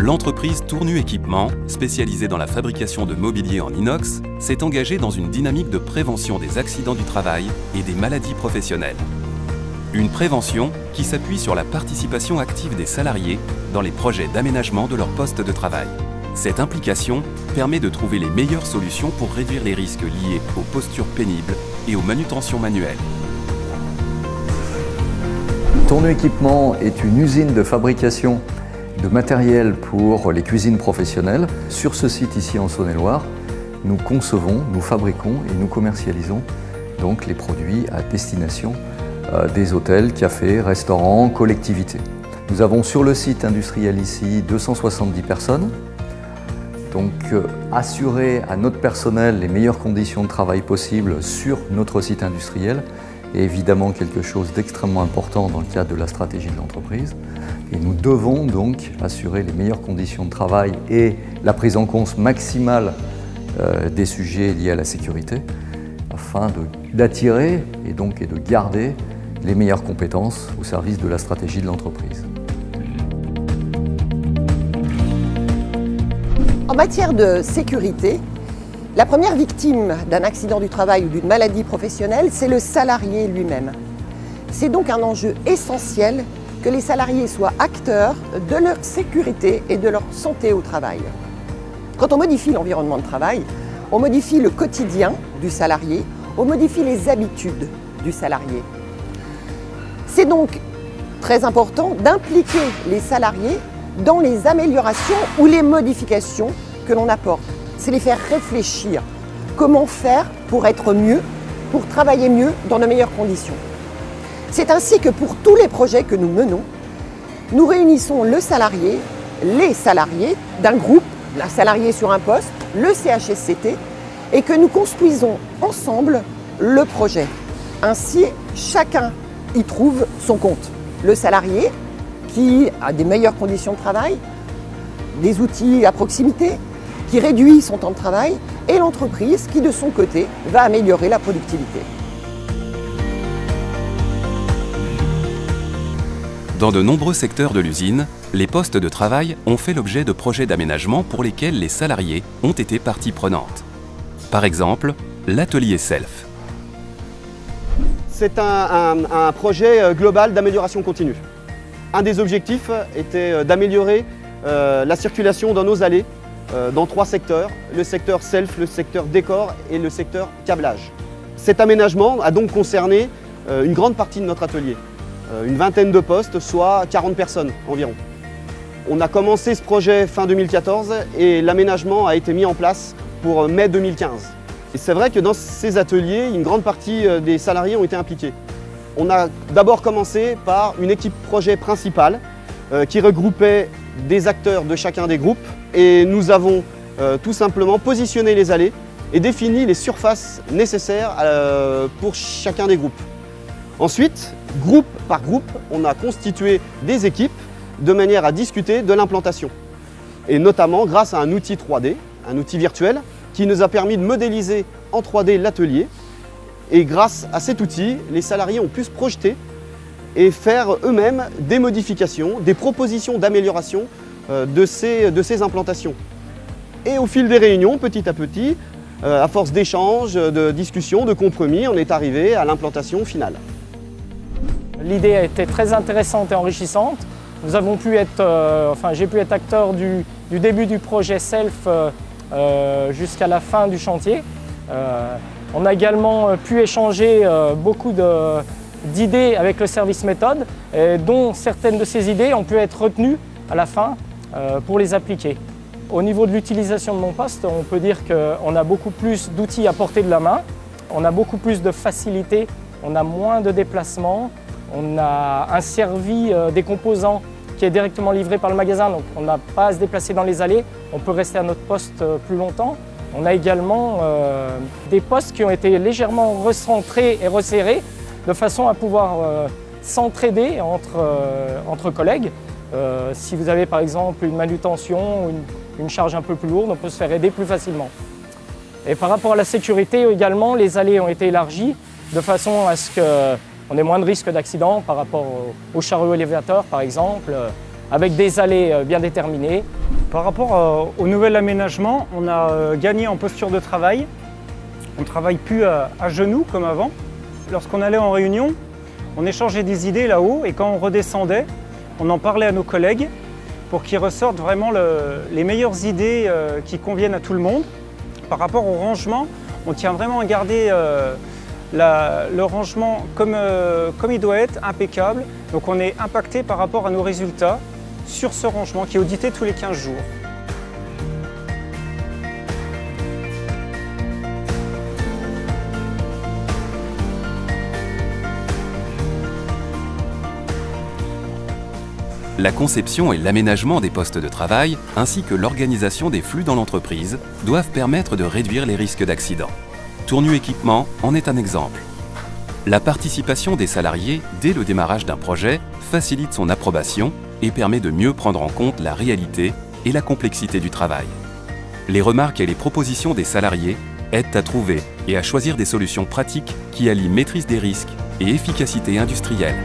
l'entreprise Tournu Équipement, spécialisée dans la fabrication de mobilier en inox, s'est engagée dans une dynamique de prévention des accidents du travail et des maladies professionnelles. Une prévention qui s'appuie sur la participation active des salariés dans les projets d'aménagement de leur poste de travail. Cette implication permet de trouver les meilleures solutions pour réduire les risques liés aux postures pénibles et aux manutentions manuelles. Tournu Équipement est une usine de fabrication de matériel pour les cuisines professionnelles. Sur ce site ici en Saône-et-Loire, nous concevons, nous fabriquons et nous commercialisons donc les produits à destination des hôtels, cafés, restaurants, collectivités. Nous avons sur le site industriel ici 270 personnes. Donc assurer à notre personnel les meilleures conditions de travail possibles sur notre site industriel est évidemment quelque chose d'extrêmement important dans le cadre de la stratégie de l'entreprise. Et nous devons donc assurer les meilleures conditions de travail et la prise en compte maximale des sujets liés à la sécurité afin d'attirer et de garder les meilleures compétences au service de la stratégie de l'entreprise. En matière de sécurité, la première victime d'un accident du travail ou d'une maladie professionnelle, c'est le salarié lui-même. C'est donc un enjeu essentiel que les salariés soient acteurs de leur sécurité et de leur santé au travail. Quand on modifie l'environnement de travail, on modifie le quotidien du salarié, on modifie les habitudes du salarié. C'est donc très important d'impliquer les salariés dans les améliorations ou les modifications que l'on apporte. C'est les faire réfléchir. Comment faire pour être mieux, pour travailler mieux dans de meilleures conditions. C'est ainsi que pour tous les projets que nous menons, nous réunissons les salariés d'un groupe, un salarié sur un poste, le CHSCT, et que nous construisons ensemble le projet. Ainsi, chacun y trouve son compte. Le salarié qui a des meilleures conditions de travail, des outils à proximité, qui réduit son temps de travail, et l'entreprise qui, de son côté, va améliorer la productivité. Dans de nombreux secteurs de l'usine, les postes de travail ont fait l'objet de projets d'aménagement pour lesquels les salariés ont été partie prenante. Par exemple, l'atelier Self. C'est un projet global d'amélioration continue. Un des objectifs était d'améliorer la circulation dans nos allées dans 3 secteurs, le secteur Self, le secteur décor et le secteur câblage. Cet aménagement a donc concerné une grande partie de notre atelier, une vingtaine de postes, soit 40 personnes environ. On a commencé ce projet fin 2014 et l'aménagement a été mis en place pour mai 2015. Et c'est vrai que dans ces ateliers, une grande partie des salariés ont été impliqués. On a d'abord commencé par une équipe projet principale qui regroupait des acteurs de chacun des groupes et nous avons tout simplement positionné les allées et défini les surfaces nécessaires pour chacun des groupes. Ensuite, groupe par groupe, on a constitué des équipes de manière à discuter de l'implantation. Et notamment grâce à un outil 3D, un outil virtuel, qui nous a permis de modéliser en 3D l'atelier. Et grâce à cet outil, les salariés ont pu se projeter et faire eux-mêmes des modifications, des propositions d'amélioration de ces implantations. Et au fil des réunions, petit à petit, à force d'échanges, de discussions, de compromis, on est arrivé à l'implantation finale. L'idée a été très intéressante et enrichissante. Nous avons pu être, j'ai pu être acteur du début du projet Self jusqu'à la fin du chantier. On a également pu échanger beaucoup d'idées avec le service méthode, dont certaines de ces idées ont pu être retenues à la fin pour les appliquer. Au niveau de l'utilisation de mon poste, on peut dire qu'on a beaucoup plus d'outils à portée de la main, on a beaucoup plus de facilité, on a moins de déplacements, on a un servi des composants qui est directement livré par le magasin, donc on n'a pas à se déplacer dans les allées, on peut rester à notre poste plus longtemps. On a également des postes qui ont été légèrement recentrés et resserrés de façon à pouvoir s'entraider entre collègues. Si vous avez par exemple une manutention ou une charge un peu plus lourde, on peut se faire aider plus facilement. Et par rapport à la sécurité également, les allées ont été élargies de façon à ce qu'on ait moins de risques d'accident par rapport au chariot élévateur par exemple. avec des allées bien déterminées. Par rapport au nouvel aménagement, on a gagné en posture de travail. On ne travaille plus à genoux comme avant. Lorsqu'on allait en réunion, on échangeait des idées là-haut et quand on redescendait, on en parlait à nos collègues pour qu'ils ressortent vraiment les meilleures idées qui conviennent à tout le monde. Par rapport au rangement, on tient vraiment à garder le rangement comme il doit être, impeccable. Donc on est impacté par rapport à nos résultats sur ce rangement qui est audité tous les 15 jours. La conception et l'aménagement des postes de travail, ainsi que l'organisation des flux dans l'entreprise, doivent permettre de réduire les risques d'accident. Tournu Équipement en est un exemple. La participation des salariés dès le démarrage d'un projet facilite son approbation et permet de mieux prendre en compte la réalité et la complexité du travail. Les remarques et les propositions des salariés aident à trouver et à choisir des solutions pratiques qui allient maîtrise des risques et efficacité industrielle.